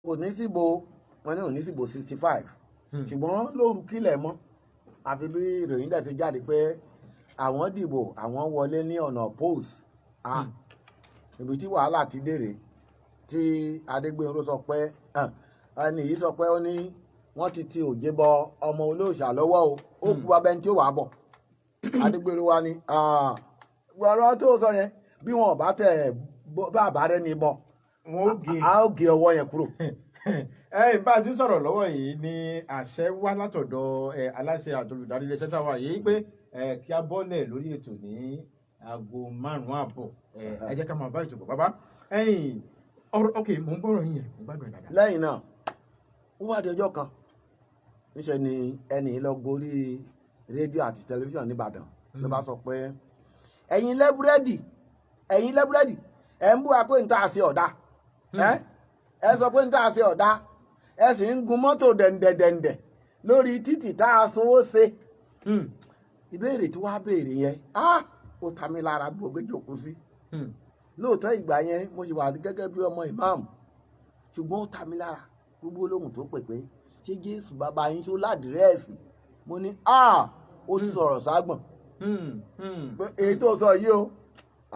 kò ní síbo wọn ní ò ní síbo 65 ṣùgbọ́n lóru kílẹ̀ mọ́ àfi bí ìròyìn dẹ̀ ti jáde pé àwọn dìbò àwọn wọlé ní ọ̀nà post ibi tí wàhálà ti dèrè tí Adégbénró sọ pé ẹni yìí sọ pé ó ní wọ́n ti òjé bọ ọmọ olóòṣà lọ́wọ́ o ó kú abẹ́ni tí ó wà bọ̀ Adégbénró wa ni gbọ́dọ̀ tó sọ yẹn bí wọn ò bá tẹ̀ bá àbá rẹ ní bọ̀ a ó gé ọwọ́ yẹn kúrò. Bá a ti sọ̀rọ̀ lọ́wọ́ yìí ni àṣẹ wá látọ̀dọ̀ aláṣẹ àtolùdarí iléeṣẹ́ táwa yìí pé kí a bọ́lẹ̀ lórí ètò ní aago 5:30 ẹ jẹ́ ká máa bá ìjọba bàbá ok mò ń gbọ́rọ̀ yín mo gbádùn ẹ̀ dáadáa. lẹ́yìn náà ó wá di ọjọ́ kan níṣẹ́ ni ẹnì lọ gorí rédíò àti tẹlifíṣàn nìbàdàn ló bá sọ pé ẹ̀yin lẹ́búrẹ́dì ẹ̀ ń bú wa pé n ta àṣẹ ọ̀dà ẹ sọ pé n ta àṣẹ ọ̀dà ẹ sì ń gun mọ́tò dẹ̀ǹdẹ̀dẹ̀ǹdẹ̀ lórí títì tá a sanwó ṣe ìbéèrè tí wàá béèrè yẹn ó ta mi lára gbogbo jòkó sí lóòótọ́ ìgbà yẹn mo sì wà gẹ́gẹ́ bí ọmọ ìmáàmù ṣùgbọ́n ó ta mi lára gbogbo olóhùn tó pè pé ṣé Jésù bàbá yín ṣó ládìrẹ́ẹ̀sì mo ní ó ti sọ̀rọ̀ ságbọ̀n pé èyí tó sọ yìí o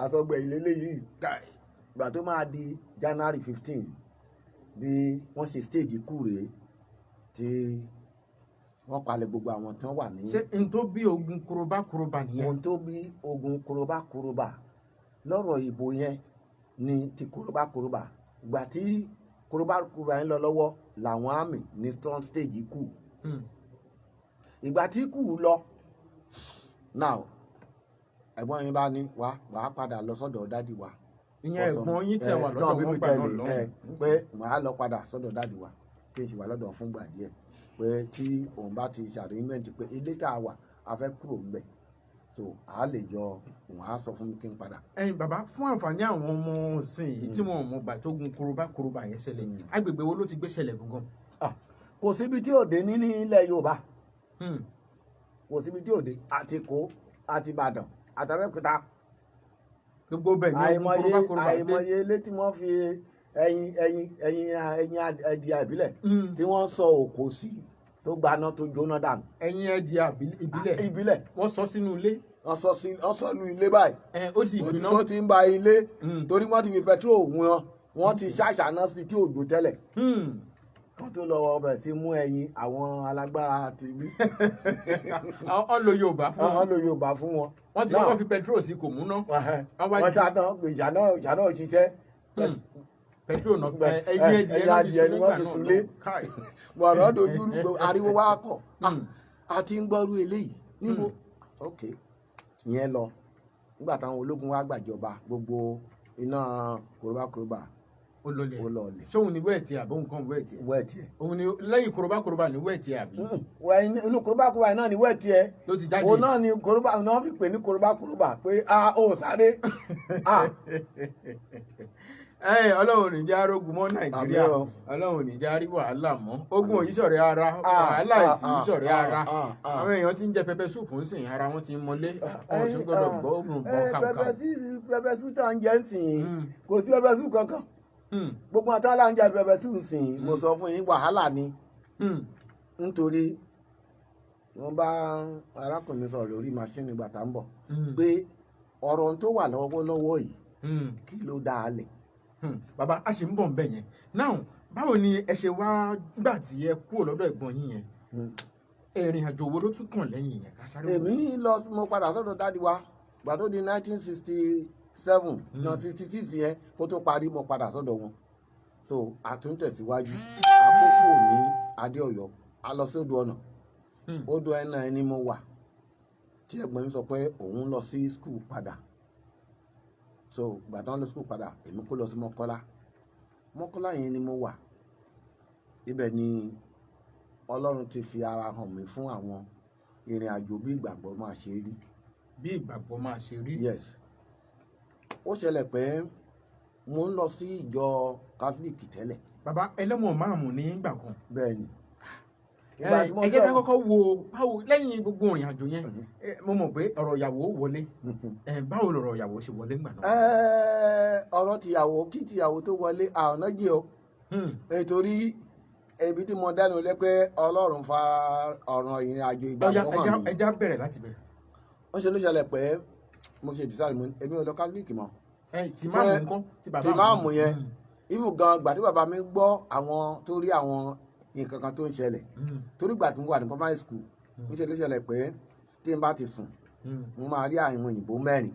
àsọgbẹ̀ ìlélẹ́yìí ìgbà tó máa di January 15 bí wọ́n ṣe stage kú rèé tí wọ́n palẹ̀ gbogbo àwọn tí wọ́n wà ní. ṣé n tó bí ogun korobá nìyẹn. ohun tó bí ogun korobá lọ́rọ̀ ìbò yẹn ni ti korobá ìgbà tí korobá yẹn lọ lọ́wọ́ làwọn àmì ní strong stage kù ìgbà tí kù lọ now ẹ̀gbọ́n yín bá ní wàá padà lọ sọ́dọ̀ dádì wa. ìyẹn ẹ̀gbọ́n yín tẹ̀ wà lọ́dọ̀ wọn gbà náà lọ́wọ́. pé wàá lọ padà sọ́dọ̀ dádì wa kí n sì wà lọ́dọ̀ fúngbà díẹ̀ pé tí òun bá ti ṣàrímẹ́ǹtì pé ilé tá a wà a fẹ́ kúrò ńbẹ̀ so a lè jọ òun á sọ fún mi kí n padà. Bàbá fún àǹfààní àwọn ọmọ ọ̀sìn yìí tí wọn mọ gbà tó gun korobá yẹn ṣẹlẹ̀ agbègbè wo ló ti gbé ṣẹlẹ̀ gangan. kò síbi tí òde ní ilẹ̀ Yorùbá kò síbi tí òde àti Èkó àti Ìbàdàn àtàbẹ́òkúta gbogbo bẹ́ẹ̀ ni ogun korobá dé. àìmọye ilé tí wọ́n fi ẹyin ẹdìyà ìbílẹ̀ tí wọ́n sọ òkò sí tó gbaná tó jóná dànù. ẹyin ẹdìyà ìbílẹ̀ wọ́n sọ sínú ilé. wọ́n sọ lu ilé báyìí. ó ti gbiná. ó ti ń ba ilé torí wọ́n ti fi pẹtrol wọ́n ti ṣàṣàná sí tí òjò tẹ́lẹ̀. wọ́n tó lọ ọbẹ̀ sí mú ẹyin àwọn alágbára ti bí. wọ́n lo Yorùbá fún wọn. wọ́n ti kọ́kọ́ fi pẹtrol sí kò múná. wọ́n ṣàtàn pé ìjà náà ṣiṣẹ́. pẹtrol náà ẹyin adìyẹ ni wọ́n fi sunlé. wọ̀rọ̀ dojú rú ariwo wa kọ̀ àti ń gbọ́rú eléyìí níbo ok ìyẹn lọ nígbà táwọn ológun wa gbàjọba gbogbo iná korobá ó lọlẹ̀ ṣóun ni wẹ́ẹ̀tì àbí òun kan wẹ́ẹ̀tì ẹ̀ òun ni lẹ́yìn korobá ni wẹ́ẹ̀tì àbí. inú korobá náà ni wẹ́ẹ̀tì ẹ̀ ló ti jáde òun náà ni korobá náà fi pè ní korobá pé ó sáré. Ọlọ́run ní já rógun mọ́ Nàìjíríà Ọlọ́run ní já rí wàhálà mọ́ ogun òyìṣọ̀rẹ́ ara wàhálà ìsìn ìṣọ̀rẹ́ ara àwọn èèyàn ti ń jẹ pẹpẹ súùpù ń sìn ara wọn ti ń mọlé wọn ti ń gbọ́dọ̀ gbọ́ ògùn bọ́ kàwkàw. pẹpẹ súù tá à ń jẹ ń sìn kò sí pẹpẹ súù kankan gbogbo àtàlà ń jẹ pẹpẹ súù ń sìn mo sọ fún yín wàhálà ni nítorí wọ́n bá arákùnrin sọ̀rọ̀ lórí machine ìgbà tá ń bọ̀ pé ọ̀rọ̀ tó wà lọ́wọ́lọ́wọ́ yìí kí ló dáa lẹ̀. Bàbá a ṣe ń bọ̀ nbẹ̀ yẹn now báwo ni ẹ ṣe wá gbà tí ẹ kúrò lọ́dọ̀ ẹ̀gbọ́n yín yẹn ìrìn àjò wo ló tún kàn lẹ́yìn yẹn ká sáré. èmi mo padà sọ́dọ̀ dádì wa gbà tó di 1967 náà 66 yẹn kó tó parí mo padà sọ́dọ̀ wọn so àtúntẹ̀síwájú àkókò ní Adéọ̀yọ́ a lọ sí odò ọ̀nà odò ẹ̀nà ẹni mo wà tí ẹ̀gbọ́n mi sọ pé òun lọ sí skul padà so gbàtà wọn lọ school padà èmi kó lọ sí Mọ́kọ́lá yẹn ni mo wà ibẹ̀ ni Ọlọ́run ti fi ara hàn mí fún àwọn ìrìn àjò bí ìgbàgbọ́ máa ṣe rí. bí ìgbàgbọ́ máa ṣe rí. yes ó ṣẹlẹ̀ pé mo ń lọ sí ìjọ Catholic tẹ́lẹ̀. Bàbá ẹlẹ́wọ̀n márùn-ún ní ìgbà kan. bẹ́ẹ̀ ni. ẹ jẹ́ ká kọ́kọ́ wo báwo lẹ́yìn gbogbo ìrìn àjò yẹn mo mọ̀ pé ọ̀rọ̀ ìyàwó wọlé báwo lọ̀rọ̀ ìyàwó ṣe wọlé ńgbà náà. ọ̀rọ̀ tìyàwó kí tìyàwó tó wọlé ọ̀nà jẹ́ o nítorí ibi tí mo dẹnu lé pé Ọlọ́run fa ọ̀ràn ìrìn àjò ìgbàgbọ́ hàn mí. ẹja bẹ̀rẹ̀ láti bẹ̀rẹ̀. ó ṣe ló ṣẹlẹ̀ pé mo ṣe ìdísàlẹ̀ mo èmi ò lọ kátólíìkì mọ́. tí máàmù ńkọ́ tí máàmù yẹn ibù gan gbà tí bàbá mi gbọ́ àwọn tó rí àwọn nǹkan kan tó ń ṣẹlẹ̀ torí gbà tí mo wà ní primary school ó ṣe ló ṣẹlẹ̀ pé tí n bá ti sùn mo máa rí àwọn òyìnbó mẹ́rin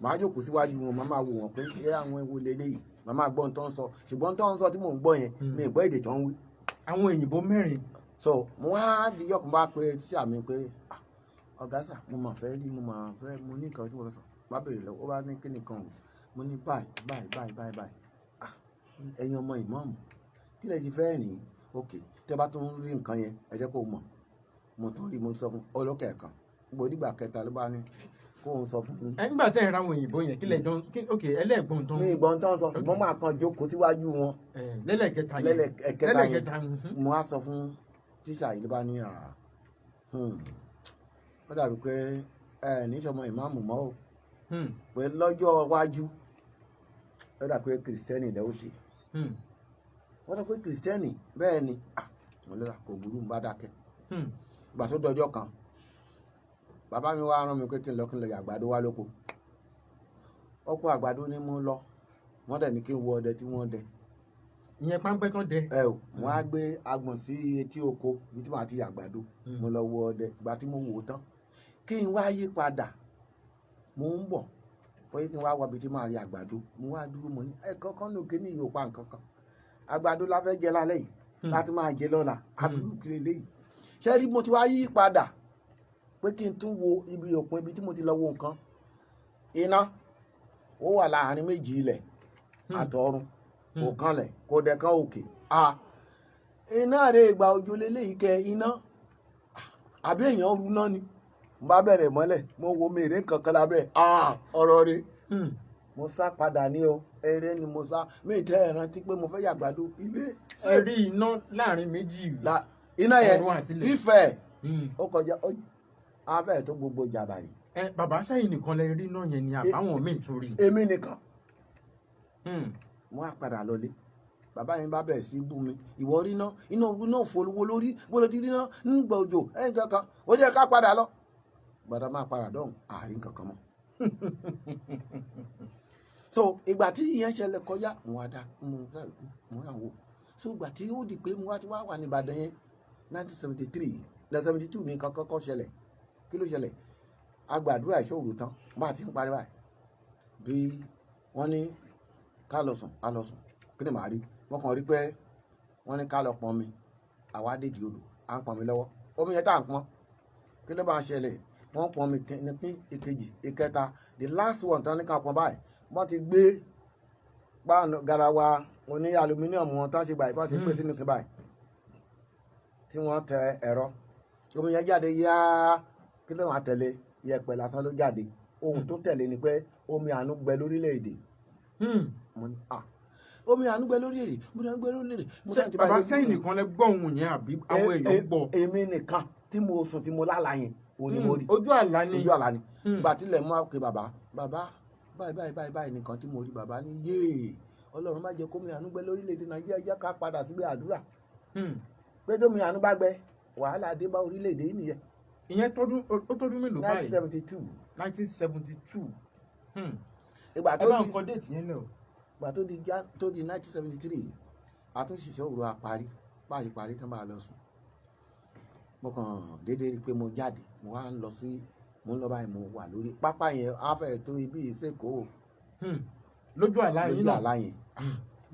màá jókòó síwájú wọn màá máa wò wọ́n pé ṣé àwọn ewu lélẹ́yìí màá máa gbọ́ ohun tó ń sọ ṣùgbọ́n tó ń sọ tí mò ń gbọ́ yẹn mi ì gbọ́ èdè tó ń wí. àwọn òyìnbó mẹ́rin. so mo wá di yọkùn bá pé tíṣà mi pé ọ̀gá sà mo mà fẹ́ rí mo ní nǹkan tí mo fẹ́ sọ bá bèrè lọ ó bá ní kíni kan mo ní báyìí ẹ̀yin ọmọ ìmọ̀ọ́mù kí lẹ ti fẹ́ rìn òkè tẹ́ bá tún rí nǹkan yẹn ẹ jẹ́ kó mọ̀ mo tún rí mo sọ fún ọlọ́kẹ̀ kan gbogbo nígbà kẹta ló bá ní kó ń sọ fún mi. nígbà tẹ́ ẹ̀ ra àwọn òyìnbó yẹn kí lẹ jọ ok ẹlẹ́gbọ̀n tán. mi ìgbọ̀n tán sọ ṣùgbọ́n máa kan jókòó síwájú wọn. lẹ́lẹ̀kẹta yẹn mo á sọ fún tíṣà yìí ló bá ní ó dàbí pé ẹ ní sọmọ ìmáàmù mọ́ o pé lọ́jọ́ iwájú ó dàbí pé kìrìsìtẹ́nì lẹ́ ó ṣe wọ́n sọ pé kìrìsìtẹ́nì bẹ́ẹ̀ ni mo lọ́ra kò burú ń bá dákẹ́ ìgbà tó dọjọ́ kan bàbá mi wá rán mi pé kí n lọ yà àgbàdo wá lóko ọkọ àgbàdo ni mo lọ wọ́n dẹ̀ ní kí n wọ ọdẹ tí wọ́n dẹ. ìyẹn páńpẹ́ kan dẹ. ẹ o wọ́n á gbé agbọ̀n sí etí oko bí tí màá ti yà àgbàdo mo lọ wọ ọdẹ ìgbà tí mo wò ó tán kí n wá yí padà mo ń bọ̀ pé kí n wá wọ ibi tí màá yà àgbàdo mo wá dúró mo ní ẹ kankan ní òkè ní ìyópa nǹkan kan àgbàdo la fẹ́ jẹ lálẹ́ yìí láti máa jẹ lọ́la àbúrò kiri léyìí ṣé rí mo ti wá yí padà pé kí n tún wo ibi òpin ibi tí mo ti lọ wo nǹkan iná ó wà láàrin méjì ilẹ̀ àtọ̀run kò kanlẹ̀ kò dẹ̀ kan òkè iná rẹ̀ ìgbà òjò lélẹ́yìí kẹ iná àbí èèyàn runá ni mo bá bẹ̀rẹ̀ mọ́lẹ̀ mo wo mèrè kankan lábẹ́ ọ̀rọ̀ rẹ̀ mo sá padà ní o eré ni mo sá mi tẹ́ ẹ̀ rántí pé mo fẹ́ yàgbàdo ilé. ẹ rí iná láàrin méjì iná yẹn fífẹ̀ ó kọjá afẹ́ tó gbogbo ìjàmbá yìí. bàbá sẹ́yìn nìkan lẹ rí iná yẹn ni àbáwọn míì tún rí. èmi nìkan mo á padà lọlé bàbá yẹn bá bẹ̀rẹ̀ sí bú mi ìwọ rí iná fòlówó lórí bó ló ti rí iná nígbà òjò ẹ̀yìn kankan ó jẹ́ ká padà lọ gbàdá máa padà dọ̀hùn àárín kankan mọ́. so ìgbà tí ìyẹn ṣẹlẹ̀ kọjá mo yà wò so ìgbà tí ó di pé mo wá ti wà ní Ìbàdàn yẹn 1973 72 ní nǹkan kọ́kọ́ ṣẹlẹ̀ kí ló ṣẹlẹ̀ agbàdúrà ìṣòro tán bá a ti ń parí báyìí bí wọ́n ní ká lọ sùn kí ni màá rí wọ́n kàn rí pé wọ́n ní ká lọ pọn mi àwa dèjì odò à ń pọn mi lọ́wọ́ omi yẹn tá à ń pọn kí ló bá ń ṣẹlẹ̀ wọ́n pọn mi ní ìkejì ìkẹta the last one tán ní ká pọn báyìí wọ́n ti gbé páànù garawa oní alumíníọ̀mù wọn tán ṣe báyìí wọ́n ti gbé sínú kí báyìí tí wọ́n tẹ ẹ̀rọ omi yẹn jáde yá kí ló máa tẹ̀lé yẹ̀pẹ̀ lásán ló jáde ohun tó tẹ̀lé ni pé omi àánú gbẹ lórílẹ̀‐èdè mo ní omi àánú gbẹ lórílẹ̀‐èdè mo ní gbẹ lórílẹ̀‐èdè. bàbá sẹ́yìn nìkan lẹ gbọ́ ohun yẹn àbí àwọn èèyàn gbọ́. èmi nìkan tí mo sùn tí mo lálàá yẹn òní mo rí ojú àlá ni ìgbà tílẹ̀ mú àpè bàbá báyìí nìkan tí mo rí bàbá ní yéè Ọlọ́run má jẹ́ kómi àánú gbẹ lórílẹ̀‐èdè Nàìjíríà jẹ́ ká padà síbi àdúrà pé tómi àánú bá gbẹ wàhálà dé bá orílẹ̀‐èdè yìí nìyẹn. ìyẹn ó tọ́dún mélòó báyìí 1972. ìgbà tó di nǹkan déètì yẹn lẹ o. ìgbà tó di 1973 àtúnṣiṣẹ́ òru àparí báyìí parí tán máa lọ sùn mo kàn déédéé rí i pé mo jáde mo wá ń lọ sí mo ń lọ báyìí mo wà lórí pápá yẹn afẹ́ tó ibi ìsèkó lójú àlá yẹn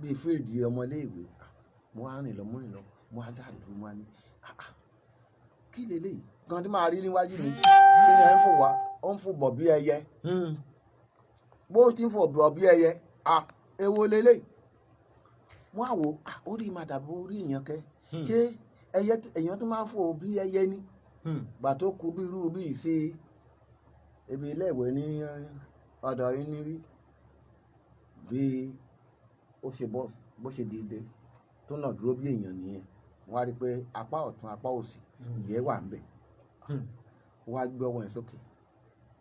bíi fíìdì ọmọléèwé mo wá rìn lọ mo wá dáàdúró mo wá ní kí lélẹ́yìí kan tí máa rí níwájú mi kí ni ẹ ń fò wá ó ń fò bọ̀ bí ẹyẹ bó ti ń fò bọ̀ bí ẹyẹ èwo lélẹ́yìí wọ́n á wò orí máa dàbí orí èèyàn kẹ́ ṣé èèyàn tó máa ń fò bí ẹyẹ ni gbà tó kú bí irú bí ìṣe ibi ilé ìwé ní ọ̀dọ̀ yín ní rí bí ó ṣe bó ṣe dìde tó náà dúró bí èèyàn nìyẹn wọ́n á rí i pé apá ọ̀tún apá òsì ìyẹ́ wà ń bẹ̀ wọ́n á gbé ọwọ́ yẹn sókè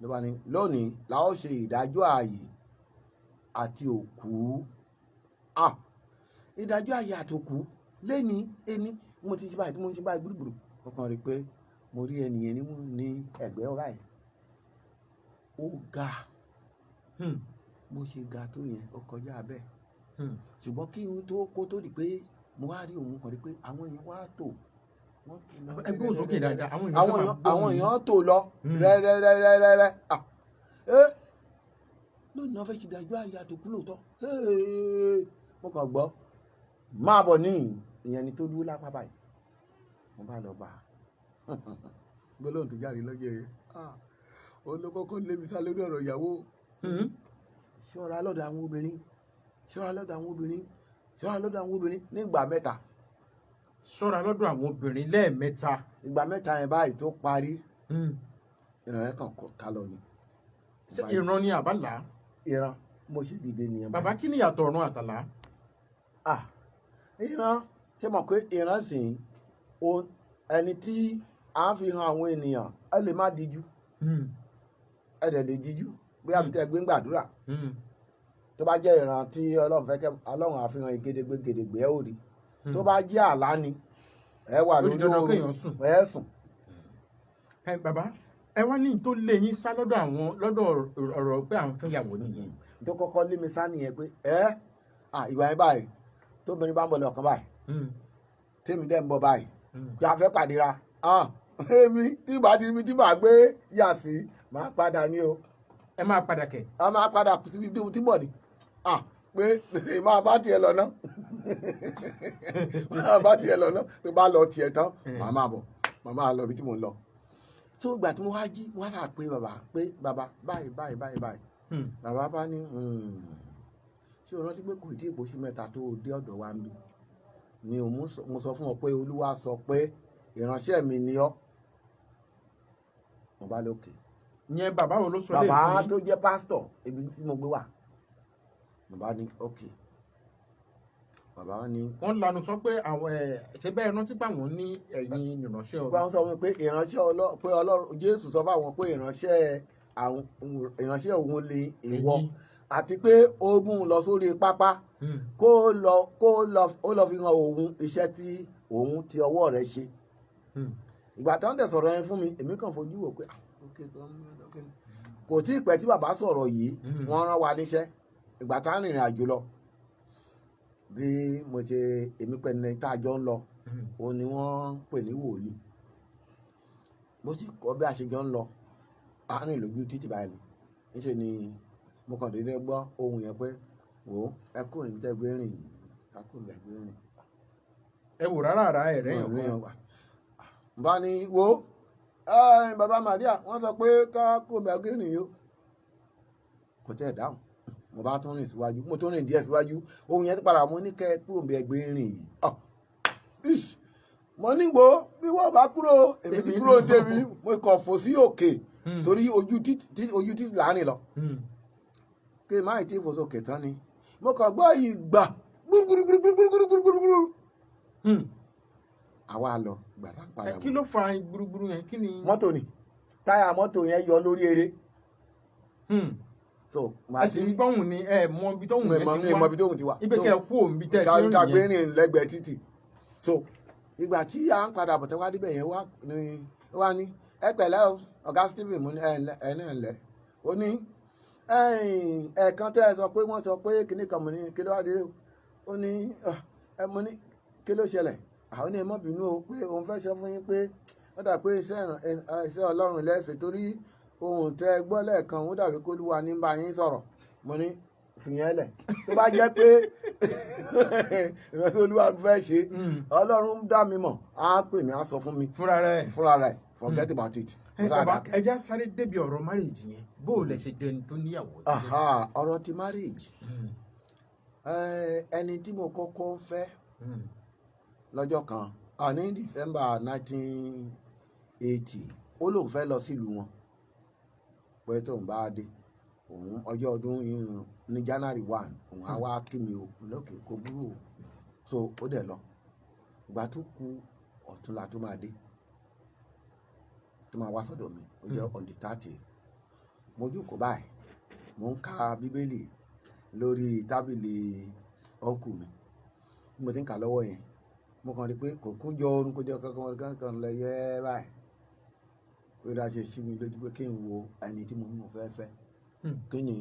ló bá ní lónìí la ó ṣe ìdájọ́ ààyè àti òkú ìdájọ́ ayé àtòkù lẹ́ni ẹni mo ti ṣe báyìí tí mo ń ṣe báyìí gbúrúgbúrú ọkàn rí pé mo rí ẹnìyẹn ní ẹ̀gbẹ́ ọ̀rá ẹ̀ ó ga bó ṣe ga tó yẹn ó kọjá bẹ́ẹ̀ ṣùgbọ́n kí n tó kó tó di pé mo wá rí òun kan rí pé àwọn èèyàn wá tò ẹgbẹ́ òsókè dáadáa àwọn èèyàn tò lọ rẹ́rẹ́rẹ́rẹ́rẹ́ lónìí náà fẹ́ ṣe ìdájọ́ ayé àtòkù lóòótọ́ mo kàn gbọ́ máa bọ̀ ní ìyẹn ni tó dúró lápá báyìí mo bá lọ bá gbólóhùn tó jáde lọ́jọ́ yẹn olókọ́kọ́ lé mi sá lórí ọ̀rọ̀ ìyàwó ṣọ́ra lọ́dọ̀ àwọn obìnrin ṣọ́ra lọ́dọ̀ àwọn obìnrin ṣọ́ra lọ́dọ̀ àwọn obìnrin nígbà mẹ́ta. ṣọ́ra lọ́dọ̀ àwọn obìnrin lẹ́ẹ̀mẹ́ta. ìgbà mẹ́ta yẹn báyìí tó parí ìran yẹn kàn ká lọ ni. ṣé ìran ni àbálà. ìran mo ṣe dìde nìyẹn. bàbá kí ni ìyàtọ̀ ọ̀run àtàlà. ìran ṣe mọ̀ pé ìran sìn ẹni tí à ń fi hàn àwọn ènìyàn ẹ lè má díjú ẹ dẹ̀ lè díjú bí àbítẹ́ gbé ń gbàdúrà tó bá jẹ́ ìran tí ọlọ́run fẹ́ kẹ́ ọlọ́run àfihàn ìgedegbe gedegbe ẹ ò rí tó bá jẹ́ àlá ni ẹ wà lórí oorun ẹ sùn. bàbá ẹ wá ní tó lé yín sá lọ́dọ̀ ọ̀rọ̀ pé à ń fẹ́ yàwó nìyẹn. tó kọ́kọ́ lé mi sá nìyẹn pé ìwà yẹn báyìí tóbìnrin bá ń bọ̀ lọ́kàn báyìí tèmi dẹ́ ń bọ̀ báyìí kí a fẹ́ pàdéra èmi tí bá ti rí mi tí bá gbé yà sí máa padà ní o. ẹ máa padà kẹ̀. a máa padà síbi tí bọ̀ ni pé máa bá tiẹ̀ lọ ná máa bá tiẹ̀ lọ ná tó bá lọ tiẹ̀ tán màá máa bọ̀ màá máa lọ ibi tí mò ń lọ. tó ìgbà tí mo wá jí wọ́n sà pé bàbá báyìí bàbá bá ní ṣé o rántí pé kò tí ì pòṣù mẹ́ta tó dé ọ̀dọ̀ wa ń bí ni mo sọ fún ọ pé Olúwa sọ pé ìránṣẹ́ mi ni ọ́. mo bá lókè. ìyẹn bàbá wo ló sọ lé fún yín. bàbá tó jẹ́ pásítọ̀ ibi tí mo gbé wà. mo bá ní ókè. bàbá ní. wọ́n lanu sọ pé àwọn ṣe bẹ́ẹ̀ rántí pé àwọn ní ẹ̀yin ìránṣẹ́ Ọlọ́run. wọ́n sọ pé ìránṣẹ́ Ọlọ́run pé Ọlọ́run Jésù sọ fáwọn pé ìránṣẹ́ òun lè ìwọ àti pé ó mú un lọ sórí pápá kó lọ fi hàn òun iṣẹ́ tí òun ti ọwọ́ rẹ̀ ṣe. ìgbà tí wọ́n tẹ̀ sọ̀rọ̀ yẹn fún mi èmi kàn fojú wò pé kò tí ì pẹ́ tí bàbá sọ̀rọ̀ yìí wọ́n rán wa níṣẹ́ ìgbà tá a rìnrìn àjò lọ bí mo ṣe èmi pẹ̀lú ẹni tá a jọ ń lọ òun ni wọ́n ń pè ní wòlíì mo sì kọ́ bí a ṣe jọ ń lọ a rìn lójú títì báyìí níṣẹ́ ni mo kàn déédé gbọ́ ohun yẹn pé wò ó ẹ kúrò níbi tẹ́ gbé rìn yìí ká kúrò níbi gbé rìn. ẹ wò rárá ẹ̀rẹ́ yàn kan. bá ní wo bàbá Màríà wọ́n sọ pé ká kúrò níbi gbé rìn yìí ó kò tẹ́ ẹ̀ dáhùn mo bá tún rìn síwájú mo tún rìn díẹ̀ síwájú ohun yẹn ti padà mo ní kẹ́ kúrò níbi gbé rìn yìí. mo ní wo bí wọ́n bá kúrò èmi ti kúrò tèmi mo kàn fò sí òkè torí ojú títì láàrin lọ kí máa tí fò sókè tán ni mo kàn gbọ́ ìgbà gbúrúgbúrúgbúrúgbúrúgbúrúgbúrú àwa lọ gbàtà padà bọ̀. kí ló fa gbúrúgbúrú yẹn kí ni. mọ́tò ni táyà mọ́tò yẹn yọ lórí eré. so màá sí gbọ́hùn ni ẹ mọ ibi tóhùn yẹn ti wá mọ ibi tóhùn ti wá. ibi kẹ kú òǹbí tẹ ẹ ti rìn yẹn. ká gbé rìn lẹ́gbẹ̀ẹ́ títì. so ìgbà tí à ń padà bọ̀ tẹ́ wá débẹ̀ yẹn wá ní ẹ pẹ̀lẹ́ o ọ̀gá Stephen mo ní ẹ náà lẹ̀ ó ní ẹ̀ẹ̀kan tẹ́ ẹ sọ pé wọ́n sọ pé kíní kan mo ní kí ló wá dé ó ní mo ní kí ló ṣẹlẹ̀ àwọn ní ẹ má bínú o pé òun fẹ́ sọ fún yín pé ó dà pé iṣẹ́ Ọlọ́run lẹ́sẹ̀ torí ohun tẹ́ ẹ gbọ́ lẹ́ẹ̀kan ó dàbí kó Olúwa ní bá yín sọ̀rọ̀ mo ní fìyẹn lẹ̀ tó bá jẹ́ pé ìrántí Olúwa fẹ́ ṣe Ọlọ́run dá mi mọ̀ á pè mí á sọ fún mi fúnra rẹ̀ forget about it. bàbá ẹja sáré débi ọ̀rọ̀ marriage yẹn bó o lẹ ṣe dẹni tó níyàwó. ọ̀rọ̀ ti marriage ẹni tí mo kọ́kọ́ fẹ́ lọ́jọ́ kan ní December 1980 ó lóun fẹ́ lọ sílùú wọn pé tóun bá dé òun ọjọ́ ọdún ní January 1 òun á wá kí mi o lókè kó burú o so ó dẹ̀ lọ ìgbà tó kù ọ̀túnla tó máa dé tó máa wá sọ́dọ̀ mi ó jẹ́ on the 30 mo jókòó báyìí mo ń ka Bíbélì lórí tábìlì ọ̀nkù mi mo ti ń kà lọ́wọ́ yẹn mo kàn rí pé kò kójọ orun kójọ kankan lọ yẹ báyìí ó dáa ṣe sí mi lójú pé kí n wo ẹni tí mo ní mo fẹ́ fẹ́ kí ni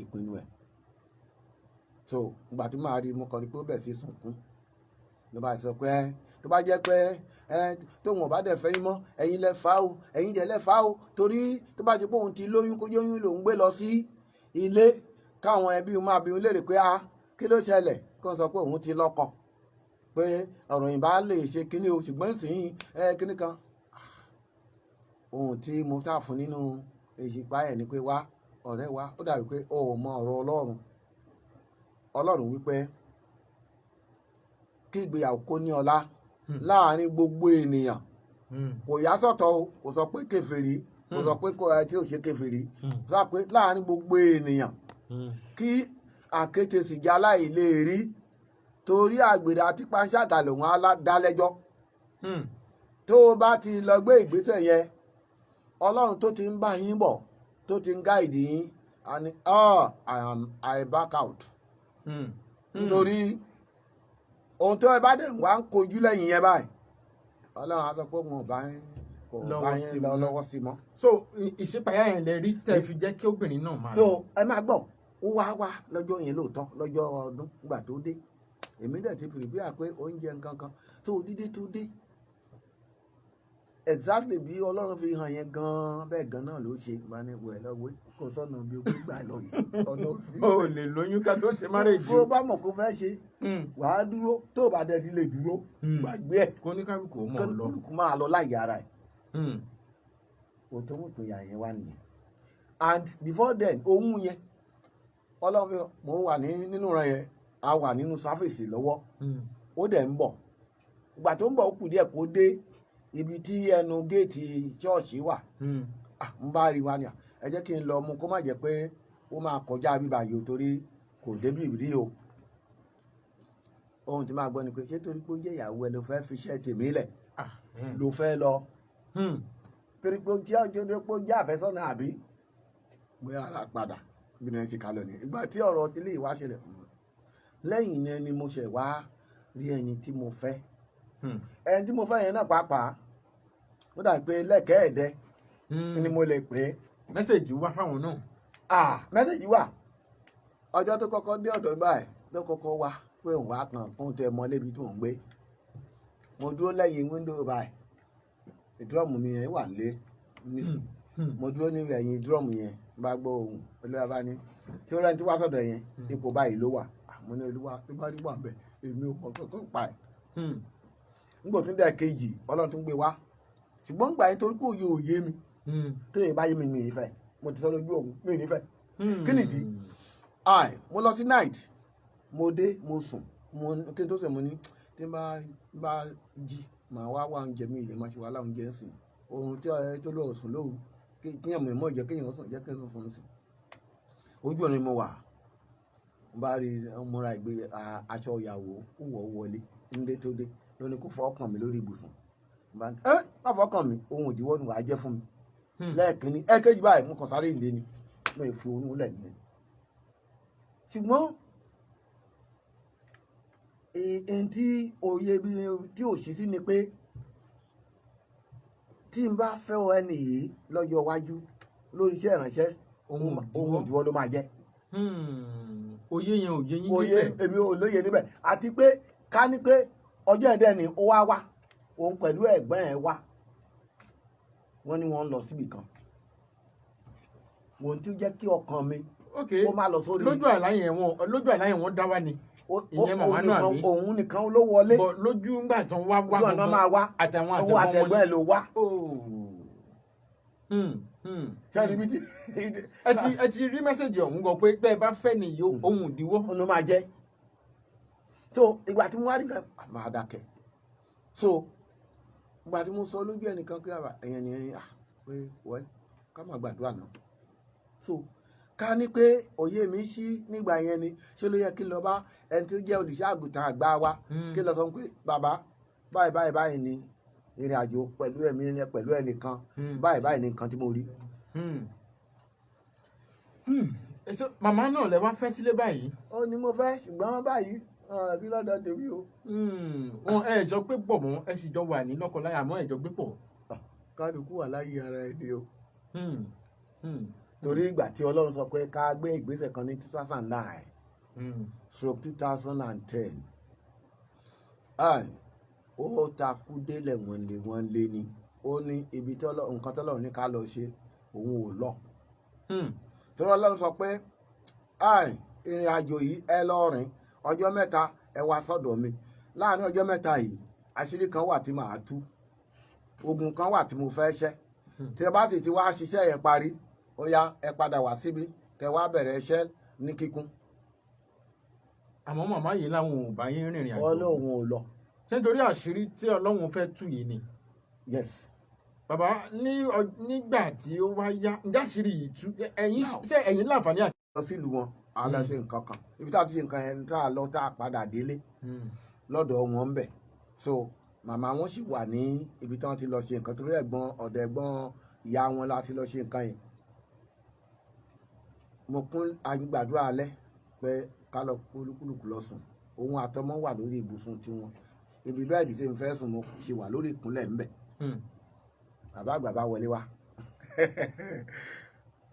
ìpinnu ẹ̀ so ìgbà tí màá rí mo kàn rí pé ó bẹ̀ sí sunkún ló bá sọ pé tó bá jẹ́ pé tóun ọ̀bá dẹ̀ fẹ́ yín mọ́ ẹ̀yin lẹ fà o ẹ̀yin dẹ̀ lẹ fà o torí tó bá ti pé òun ti lóyún kó yóyún lòún gbé lọ sí ilé káwọn ẹbí máa bí òun léèrè pé kí ló ṣẹlẹ̀ kó sọ pé òun ti lọ́kọ pé ọ̀rọ̀ yìí bá lè ṣe kíní o ṣùgbọ́n ìsìn kíní kan ohun tí mo sá fún nínú ìṣìpá ẹ̀ ni pé wá ọ̀rẹ́ wa ó dàbí pé o ò mọ ọ̀rọ̀ Ọlọ́run wípé kí ìgbéyàwó kó ní ọlá láàárín gbogbo ènìyàn kò yà sọ́tọ̀ o kò sọ pé kèfèrí kò sọ pé tí ò ṣe kèfèrí sọ pé láàárín gbogbo ènìyàn kí àkéte sì já láìlè rí torí àgbèrè àti panṣágà lòun á dá lẹ́jọ́ tó o bá ti lọ gbé ìgbésẹ̀ yẹn Ọlọ́run tó ti ń bá yín bọ̀ tó ti ń gáìdì yín and I back out nítorí ohun tó ẹ bá dẹ̀ wá ń kojú lẹ́yìn yẹn báyìí Ọlọ́run á sọ pé mo bá yín kò bá yín lọ lọ́wọ́ sí mọ́. so ìṣípayá yẹn lè rí tẹ́ fi jẹ́ kí obìnrin náà máa. so ẹ máa gbọ́ ó wá lọ́jọ́ yẹn lóòótọ́ lọ́jọ́ ọdún nígbà tó dé èmi dẹ̀ ti pèrè bí i pé oúnjẹ nǹkan kan so dídé tó dé exactly bí Ọlọ́run fi hàn yẹn gan bẹ́ẹ̀ gan náà ló ṣe máa ní wẹ̀ lọ́wọ́ kò sọ́nà bí o gbà lọ yìí ọ̀nà òsì. o lè lóyún ká tó ṣe marriage. bó o bá mọ̀ kó fẹ́ ṣe wàá dúró tó o bá dẹ̀ ti lè dúró gbàgbé ẹ̀ kó ní kálukú mọ̀ ọ́ lọ kálukú máa lọ láyé ara ẹ̀ o tó mọ̀ pé yàyẹn wà nìyẹn and before then ohun yẹn Ọlọ́run mo wà nínú rẹ̀ yẹn a wà nínú sáfèsì lọ́wọ́ ó dẹ̀ ń bọ̀ ìgbà tó ń bọ̀ ó kù díẹ̀ kó dé ibi tí ẹnu géètì ṣọ́ọ̀ṣì wà ń bá rí wa ni ẹ jẹ́ kí n lọ mú kó má jẹ́ pé ó máa kọjá bíbá yìí torí kò débi rí o ohun tí máa gbọ́ ni pé ṣé torí pé ó jẹ́ ìyàwó ẹ ló fẹ́ fi iṣẹ́ tèmi lẹ̀ ló fẹ́ lọ torí pé ó jẹ́ àfẹ́sọ́nà àbí bóyá ara padà bí wọ́n ti kà lọ ní ìgbà tí ọ̀rọ̀ ilé ìwà ṣẹlẹ̀ lẹ́yìn yẹn ni mo ṣẹ̀ wá rí ẹni tí mo fẹ́ ẹni tí mo fẹ́ yẹn náà pàápàá ó dà pé lẹ́kẹ̀ẹ́dẹ́ ni mo lè pè é. mẹ́sẹ̀jì wá fáwọn náà. mẹ́sẹ̀jì wà ọjọ́ tó kọ́kọ́ dé ọ̀dọ̀ báyìí tó kọ́kọ́ wá pé òun wá kan òun tẹ mọ́ lébi tó ń gbé mo dúró lẹ́yìn wíńdò báyìí dúrọ́ọ̀mù mi yẹn wà lé mo dúró ní ẹ̀yìn dúrọ́ọ̀mù yẹn bá gbọ́ ohùn olúwa bá ní tí ó rẹ́ni tí wá sọ̀dọ̀ yẹn ipò báyìí ló wà mo ní olúwa tó bá rí wà bẹ́ẹ̀ èmi ò mọ̀ kankan pa ẹ̀. nígbà tó ń dẹ̀ kejì Ọlọ́run tó ń gbé wá ṣùgbọ́n gbà yín torí pé òye òye mi tó yẹ báyìí mi nìyí fẹ́ mo ti sọ lójú òun mi nìyí fẹ́ kí nìdí mo lọ sí night mo dé mo sùn kí n tó sùn mo ní tí n bá jí màá wá oúnjẹ mi ilé máa ṣe wàhálà oúnjẹ ń sìn ohun tí tó lọ sùn lóru kíyàn mọ̀ ìmọ̀ ìjẹ́ kéèyàn sùn jẹ́ kéèyàn fún un sí ojú ọ̀nà mo wà bá rí múra ìgbé aṣọ ìyàwó wọ̀ wọlé nílé tó dé lóní kó fọ́ ọkàn mi lórí ibùsùn má fọ́ ọkàn mi ohun òdiwọ́ ni wàá jẹ́ fún mi lẹ́ẹ̀kínní ẹ̀kejì báyìí mo kàn sáré ìlé ni mo fi orun lẹ̀ nìyẹn ṣùgbọ́n èyí tí òye tí ò sí sí ni pé tí n bá fẹ́ ọ ẹni yìí lọ́jọ́ iwájú lórí iṣẹ́ ìránṣẹ́ ohun ìdíwọ́ ló máa jẹ́. òye yẹn ò yé yín níbẹ̀. òye èmi ò lóye níbẹ̀ àti pé ká ní pé ọjọ́ ẹ̀dẹ́ ni ó wá òun pẹ̀lú ẹ̀gbọ́n ẹ̀ wá wọ́n ní wọ́n ń lọ síbì kan wọ́n ti jẹ́ kí ọkàn mi ó má lọ sórí. lójú àlá yẹn wọ́n dá wá ni. ìyẹn màmá náà àbí òun nìkan ló wọlé. bọ̀ lójú ńgbà tán wá gbogbo àtàwọn àtẹ̀gbọ́n ẹ̀ ló wá. ẹ ti rí mẹ́sẹ̀jì ọ̀hún gan pé bẹ́ẹ̀ bá fẹ́ nìyí ohun ìdíwọ́. ló máa jẹ́ so ìgbà tí mo wá rí kan máa dákẹ́ so ìgbà tí mo sọ lójú ẹnìkan pé ẹ̀yẹn nìyẹn pé wọ́n ká máa gbàdúrà náà so ká ní pé òye mi sí nígbà yẹn ni ṣé ló yẹ kí n lọ bá ẹni tó jẹ́ olùṣọ́ àgùntàn àgbà wa kí n lọ sọ pé bàbá báyìí ni ìrìn àjò pẹ̀lú ẹ̀mí pẹ̀lú ẹnìkan báyìí ni nǹkan tí mo rí. màmá náà lẹ wá fẹ́ sílé báyìí. ó ní mo fẹ́ ṣùgbọ́n báyìí sí lọ́dọ̀ tèmi o. wọn ẹ jọ gbé pọ̀ mọ́ ẹ sì jọ wà ní lọ́kọláya àmọ́ ẹ jọ gbé pọ̀. kálukú wà láyé ara ẹni o. torí ìgbà tí ọlọ́run sọ pé ká gbé ìgbésẹ̀ kan ní 2009 stroke 2010 ó takú délẹ̀ wọ́n lé ní ó ní ibi tí nǹkan tọ́lọ́run ní ká lọ ṣe òun ò lọ. torí ọlọ́run sọ pé ìrìn àjò yìí ẹ lọ rìn ọjọ́ mẹ́ta ẹ wá sọ́dọ̀ mi láàrin ọjọ́ mẹ́ta yìí àṣírí kan wà tí màá tú ogun kan wà tí mo fẹ́ ṣẹ́ tí ẹ bá sì ti wá ṣiṣẹ́ yẹn parí ó yá ẹ padà wá síbí kẹ wá bẹ̀rẹ̀ iṣẹ́ ní kíkún. àmọ́ màmá yìí láwọn ò bá yín rìnrìn àjò. ọlọ́run ò lọ. ṣé nítorí àṣírí tí ọlọ́run fẹ́ tú yìí ni. yes. bàbá nígbà tí ó wá yá ǹjẹ́ àṣírí yìí tú ẹ̀yin láǹfààní àti. lọ sílùú wọn a lọ ṣe nǹkan kan ibi tá a ti ṣe nǹkan yẹn tá a lọ tá a padà délé lọ́dọ̀ wọn ń bẹ̀ so màmá wọn sì wà ní ibi tí wọ́n ti lọ ṣe nǹkan torí ọ̀dọ̀ ẹ̀gbọ́n ìyá wọn la ti lọ ṣe nǹkan yẹn mo kún àgbàdúrà alẹ́ pé ká lọ kúlùkùlùkù lọ sùn òun àtọmọ wà lórí ibùsùn tiwọn ibi bẹ́ẹ̀dì tí n fẹ́ sùn mo ṣe wà lórí ìkúnlẹ̀ ńbẹ̀ bàbá àgbà bá wọlé wá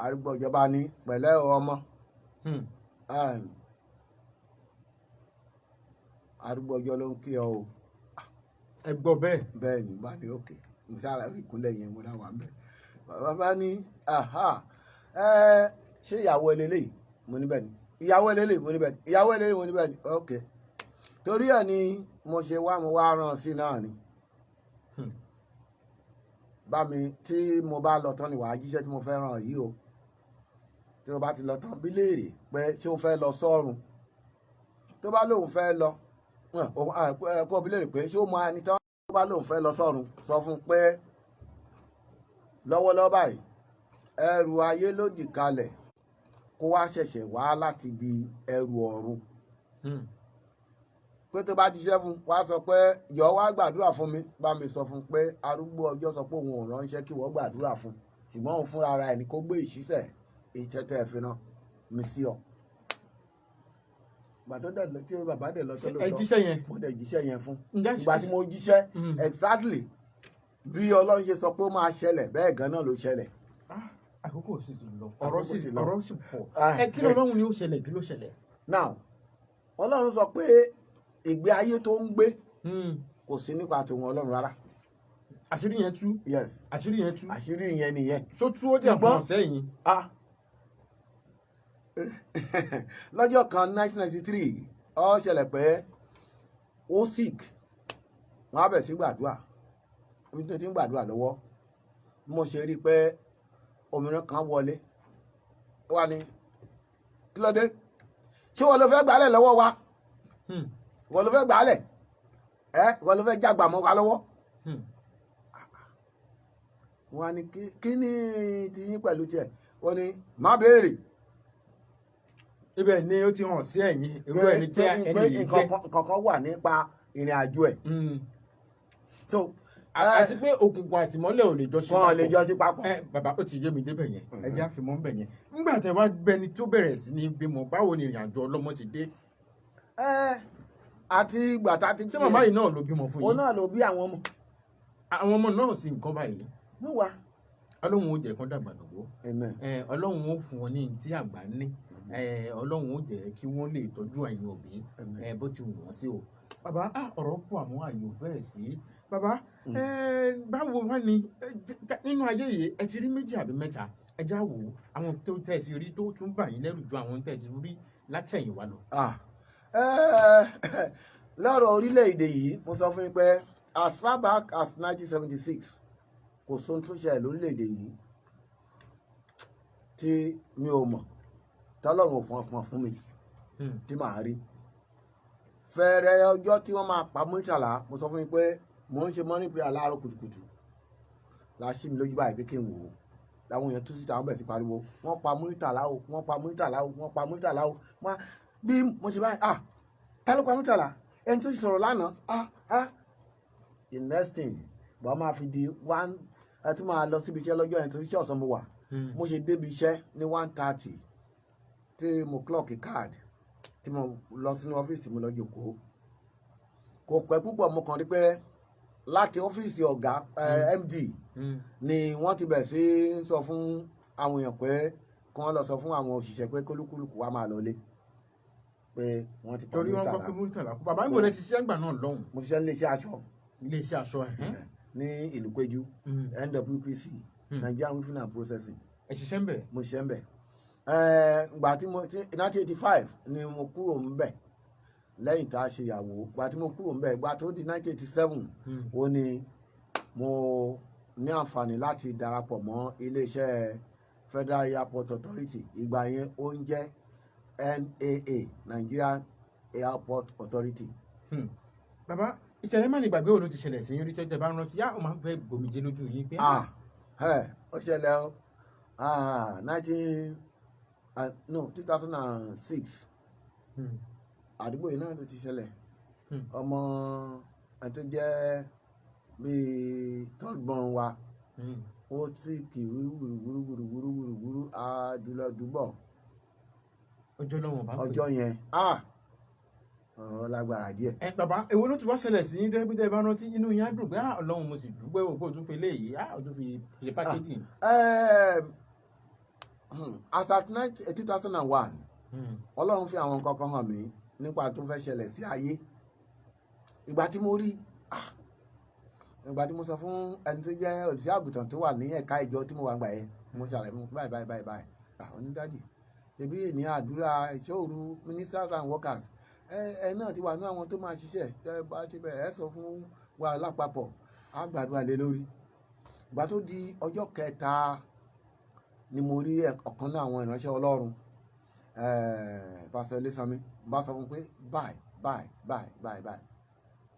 arúgbó ìjọba ní pẹ̀lẹ́ ọmọ arúgbó ọjọ́ ló ń kí ọ o. ẹ gbọ́ bẹ́ẹ̀. bẹ́ẹ̀ ni bá ní òkè nsára ìkúnlẹ̀ yẹn mo dáwà ńbẹ̀ bàbá ní ṣé ìyàwó eléyìí mo ní bẹ́ẹ̀ ni ìyàwó eléyìí mo ní bẹ́ẹ̀ ni ìyàwó eléyìí mo ní bẹ́ẹ̀ ni ok torí ẹ̀ ni mo ṣe wá rán sí náà ni bá mi tí mo bá lọ tán ni wàá jíṣẹ́ tí mo fẹ́ ràn yìí o tí mo bá ti lọ tán bí léèrè pé ṣé o fẹ́ lọ sọ́run tó bá lóun fẹ́ lọ kó bí léèrè pé ṣé o mọ ẹni tó bá lóun fẹ́ lọ sọ́run sọ fún un pé lọ́wọ́lọ́wọ́ báyìí ẹrù ayé ló dì kalẹ̀ kó wá ṣẹ̀ṣẹ̀ wá láti di ẹrù ọ̀run pé tó bá jíṣẹ́ fún wa sọ pé jọ wá gbàdúrà fún mi bá mi sọ fún pé arúgbó ọjọ́ sọ pé òun ò ránṣẹ́ kí wọ́n gbàdúrà fún ṣùgbọ́n òun fúnra ara ẹ̀ ní kó gbé ìṣísẹ̀ ìṣẹ́tẹ̀ ẹ̀fin náà mi sí ọ. ìgbà tó dẹ̀ tí bàbá dẹ̀ lọ tó lóòótọ́ ẹ jíṣẹ́ yẹn. mo dẹ̀ jíṣẹ́ yẹn fún ìgbà tí mo jíṣẹ́ exactly bí ọlọ́run ṣe sọ pé ó máa ṣẹlẹ̀ bẹ́ẹ̀ gan náà ló ṣẹlẹ̀. àkókò sì ti lọ ọ̀rọ̀ sì pọ̀ ẹ kí lọ́lọ́run ni ó ṣẹlẹ̀ kí ló ṣẹlẹ̀. now ọlọ́run sọ pé ìgbé ayé tó ń gbé kò sí nípa tòun ọlọ́run rárá. àṣírí yẹn tú. yes àṣírí yẹn tú. àṣírí yẹn nìyẹn. so tú ó jà fún ọ̀sẹ̀ yìí. lọ́jọ́ kan 1993 ó ṣẹlẹ̀ pé ó sick wọ́n á bẹ̀ sí gbàdúrà ibi tó ti ń gbàdúrà lọ́wọ́ mo ṣe rí i pé òmìnira kan wọlé wá ní kí ló dé ṣé wọ́n ló fẹ́ gbàálẹ̀ lọ́wọ́ wa wọ́n ló fẹ́ gbàálẹ̀ wọ́n ló fẹ́ jágbà mọ́ wa lọ́wọ́ wọ́n á ní kí ni ti yín pẹ̀lú tiẹ̀ wọ́n ní má béèrè. ibẹ̀ ni ó ti hàn sí ẹ̀yìn irú ẹni tí ẹni yìí jẹ́. kankan wà nípa ìrìn àjò ẹ̀. so àti pé òkùnkùn àtìmọ́lẹ̀ ò lè jọ sí papọ̀. wọn ò lè jọ sí papọ̀. bàbá ó ti yé mi débẹ̀ yẹn ẹ jẹ́ àfimọ́ ń bẹ̀ yẹn. nígbà tí wàá bẹni tó bẹ̀rẹ̀ sí ní bímọ báwo ni ìrìn àjò ọlọ́mọ ti dé. àti ìgbà tá a ti. ṣé màmá yìí náà ló bímọ fún yín. òun náà ló bí àwọn ọmọ. àwọn ọmọ náà sì nǹkan báyìí. ló wà. ọlọ́run ó jẹ́ kán dàgbà dògbò. ọlọ́run ó fún wọn ní tí àgbà ní. ọlọ́run ó jẹ́ kí wọ́n lè tọ́jú àyè òbí bó ti wù wọ́n sí o. bàbá ọ̀rọ̀ pọ̀ àwọn àyè ò fẹ́ẹ̀ sí. bàbá báwo wá ni nínú ayé yìí ẹ ti rí méjì àbí mẹ́ta ẹ já wò ó àwọn tó tẹ̀ ti rí tó tún bà yín lẹ́rù ju àwọn tẹ̀ ti rí látẹ̀yìnwá lọ. lọ́rọ̀ orílẹ̀-èdè yìí mo sọ fún yín pé as far back as 1976 kò sóhun tó ṣẹlẹ̀ lórílẹ̀-èdè yìí tí mi ò mọ̀ tọ́lọ́run ò fún ọkàn fún mi tí màá rí fẹ́rẹ̀ ọjọ́ tí wọ́n máa pa Murtala mo sọ fún yín pé mò ń ṣe morning prayer láàárọ̀ kùtùkùtù láṣí mi lójú báyìí pé kí n wò ó làwọn èèyàn tú síta wọn bẹ̀ sí pariwo wọ́n pa Murtala o wọ́n pa Murtala o wọ́n pa Murtala o wọ́n bí mo ṣe báyìí ta ló pa Murtala ẹni tó sọ̀rọ̀ lánàá the next thing bọ́ máa fi di one ẹ tún máa lọ síbi iṣẹ́ lọ́jọ́ yẹn torí iṣẹ́ ọ̀sán mo wà mo ṣe débi iṣẹ́ ní 1:30 tí mo clock card tí mo lọ sínú ọ́fíìsì mo lọ jókòó kò pẹ́ púpọ̀ mo kàn rí pé láti ọ́fíìsì ọ̀gá MD ni wọ́n ti bẹ̀ sí sọ fún àwọn èèyàn pé kí wọ́n lọ sọ fún àwọn òṣìṣẹ́ pé kólúkúlùkù wa máa lọlé pé wọ́n ti torí wọ́n gbọ́ pé Murtala kú bàbá níbo lẹ ti ṣiṣẹ́ ńgbà náà lọ́hùn. mo ṣiṣẹ́ nílé iṣẹ́ aṣọ. ilé iṣẹ́ aṣọ ní ìlú péjú NWPC Nigerian Weaving and Processing. ẹ ṣiṣẹ́ ń bẹ̀. mo ṣiṣẹ́ ń bẹ̀. ìgbà tí mo 1985 ni mo kúrò ń bẹ̀ lẹ́yìn tá a ṣe ìyàwó ìgbà tí mo kúrò ń bẹ̀ ìgbà tó di 1987 ó ní mo ní àǹfààní láti darapọ̀ mọ́ iléeṣẹ́ Federal Airport Authority ìgbà yẹn ó ń jẹ́ NAA Nigerian Airport Authority. Bàbá ìṣẹ̀lẹ̀ má lè gbàgbé wo ló ti ṣẹlẹ̀ sí yín rí tẹ́tẹ́ bá ń rántí ó máa ń fẹ́ gbòmìjẹ lójú yín pé. Ó ṣẹlẹ̀ o 2006 àdúgbò yìí náà ló ti ṣẹlẹ̀ ọmọ tó jẹ́ bíi third born wa ó sì kì wúrúwúrúwúrúwúrúwúrú àdúlọ̀dúbọ̀ ọjọ́ yẹn lágbára díẹ̀. Bàbá èwo ló ti wá ṣẹlẹ̀ sí yín débi tẹ́ bá rántí inú yín á dùn pé Ọlọ́run mo sì dúpẹ́ òkú òtún fi léyìí òtún fi ṣe pákéjì. As at 2001 Ọlọ́run fi àwọn nǹkan kan hàn mí nípa tó fẹ́ ṣẹlẹ̀ sí ayé ìgbà tí mo rí ìgbà tí mo sọ fún ẹni tó jẹ́ òṣìṣẹ́ àgùntàn tó wà ní ẹ̀ka ìjọ tí mo wà ń gbà yẹn mo ṣàlàyé fún báyìí àwọn onídàájì ṣebí ní àdúrà ìṣòro ministers and workers ẹ náà ti wà ní àwọn tó máa ṣiṣẹ́ ẹ bá ti bẹ̀rẹ̀ ẹ sọ fún wa lápapọ̀ á gbàdúrà lé lórí ìgbà tó di ọjọ́ kẹta ni mo rí ọ̀kan náà àwọn ìránṣẹ́ Ọlọ́run pásítọ̀ Elésanmi bá sọ fún pé báyìí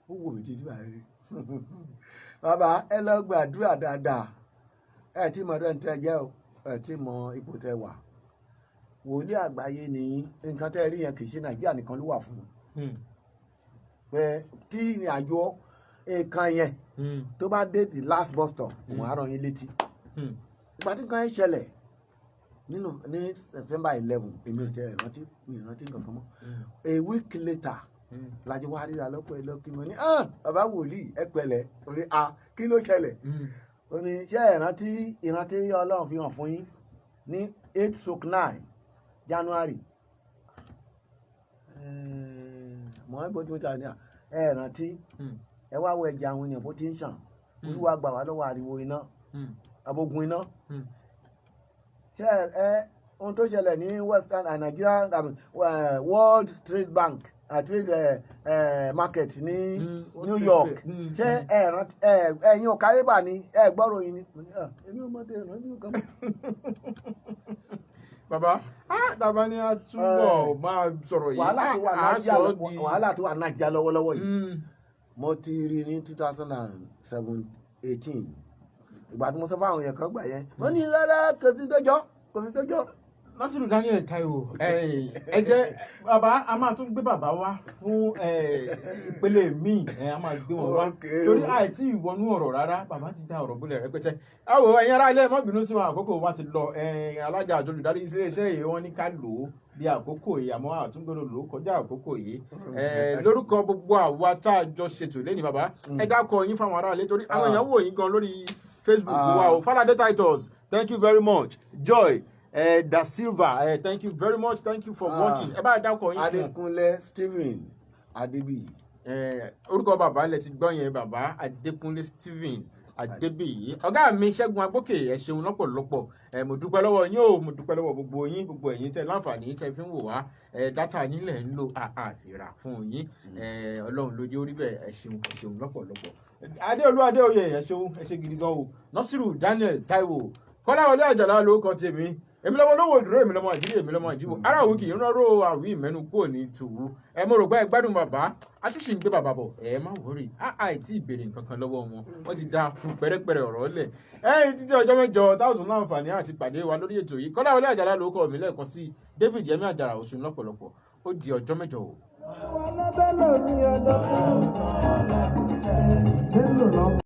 ó wò mí títí báyìí rí bàbá ẹ lọ gbàdúrà dáadáa ẹ tí mọ ọdún tẹ jẹ o ẹ tí mọ ipò tẹ wà wòlíì àgbáyé ni nǹkan tẹ rí yẹn kì í ṣe Nàìjíríà nìkan ló wà fún pé tí ìrìn àjò nǹkan yẹn tó bá dé the last bus stop òun á rán yín létí ìgbà tí nǹkan yẹn ṣẹlẹ̀ ní September 11 èmi ò tẹ ìrántí nǹkan kan mọ́ a week later lájọ wá ríra lọ́pọ̀ ẹ lọ́kí mo ní bàbá wòlíì ẹ pẹ̀lẹ́ orí kí ló ṣẹlẹ̀ ó ní ṣé ìrántí Ọlọ́run fi hàn fún yín ní 8/9 January mọ̀ ẹ́ bó ti ta ní ẹ rántí ẹ wá wọ ẹ̀jẹ̀ àwọn ènìyàn bó ti ń ṣàn Olúwa gbà wá lọ́wọ́ ariwo iná abogun iná ṣé ohun tó ṣẹlẹ̀ ní Western Nigeria World Trade Bank trade market ní New York ṣé ẹ̀yin ọ̀káyébà ni ẹ gbọ́rọ̀ yín ni èmi ò mọ̀ tẹ́ ìrántí nǹkan mọ́. Bàbá tàbá ní àtúbọ̀ máa sọ̀rọ̀ yìí wàhálà tó wà Nàìjíríà lọ́wọ́lọ́wọ́ yìí mo ti rí ní 2018 ìgbà tí mo sọ fáwọn èèyàn kan gbà yẹn wọ́n ní rárá kò sí tọ́jọ́. Nasiru Daniel Taiwo ẹ jẹ́ bàbá a máa tún gbé bàbá wá fún ìpele míì a máa gbé wọn wá torí àìtí ìwọnú ọ̀rọ̀ rárá bàbá ti dá ọ̀rọ̀ bólẹ̀ rẹpẹtẹ. àwọ̀ ẹ̀yin ará ilé ẹ má bínú sí wọn àkókò wa ti lọ alájà àjọlùdarí iléeṣẹ́ yìí wọ́n ní ká lò ó bí àkókò yìí àmọ́ àtúngbèrò lò ó kọjá àkókò yìí lórúkọ gbogbo àwa tá a jọ ṣètò lẹ́ni bàbá ẹ dákọ yín fáwọn ará ilé torí àwọn èèyàn wò yín gan lórí Facebook wa o Falade Titus thank you very much Joy Da Silva thank you very much thank you for watching ẹ bá dákọ yín fún Adekunle Stephen Adebiyi orúkọ bàbá ilẹ̀ ti gbọ́ yẹn bàbá Adekunle Stephen Adebiyi ọ̀gá mi Ṣẹ́gun Agbókè ẹ ṣeun lọ́pọ̀lọpọ̀ mo dúpẹ́ lọ́wọ́ yín o mo dúpẹ́ lọ́wọ́ gbogbo yín gbogbo ẹ̀yin tẹ́ láǹfààní tẹ́ fi ń wò wá dátà yín lẹ̀ ń lò àṣìrà fún yín Ọlọ́run ló jẹ́ orí bẹ́ẹ̀ ẹ ṣeun lọ́pọ̀lọpọ̀ Adéolú Adéoyè ẹ ṣeun ẹ ṣe gidi gan o Nasiru Daniel Taiwo Kolawole Ajala ló kọ tèmi èmi lọ́mọ lówó ìdúró èmi lọ́mọ àjírí èmi lọ́mọ àjíwò ara òun kì í rọ́rọ́ àwí ìmẹ́nu kúrò ní tòwú mo rò pé ẹ gbádùn bàbá aṣíṣì ń gbé bàbá bọ̀ má wọrí àìtí ìbéèrè nǹkan kan lọ́wọ́ wọ́n ti dá pẹ́rẹ́pẹ́rẹ́ ọ̀rọ̀ lẹ̀ títí ọjọ́ mẹ́jọ táwọn láǹfààní àti pàdé wa lórí ètò yìí Kolawole Ajala ló kọ mi lẹ́ẹ̀kan sí David Yemi Àjàrà Òṣùn lọ́pọ̀lọpọ̀ ó di ọjọ́ mẹ́jọ o.